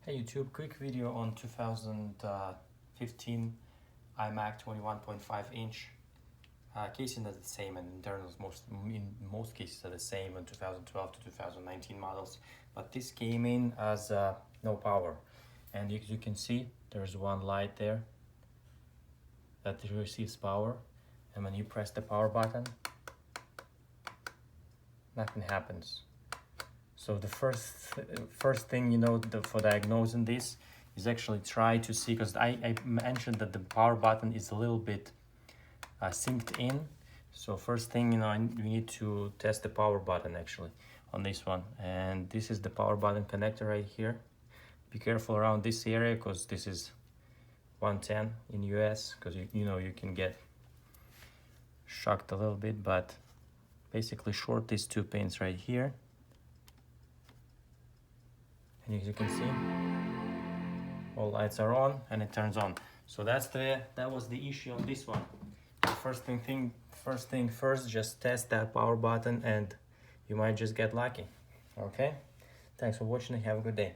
Hey YouTube, quick video on 2015 iMac 21.5-inch. Casing are the same and internals in most cases are the same in 2012 to 2019 models, but this came in as no power, and as you can see there's one light there that receives power, and when you press the power button nothing happens. So the first thing for diagnosing this is actually try to see, because I mentioned that the power button is a little bit synced in. So first thing, we need to test the power button actually on this one, and this is the power button connector right here. Be careful around this area because this is 110 in US, because you can get shocked a little bit, but basically short these two pins right here. And as you can see, all lights are on and it turns on. So that was the issue on this one. First thing first, just test that power button and you might just get lucky. Okay, thanks for watching and have a good day.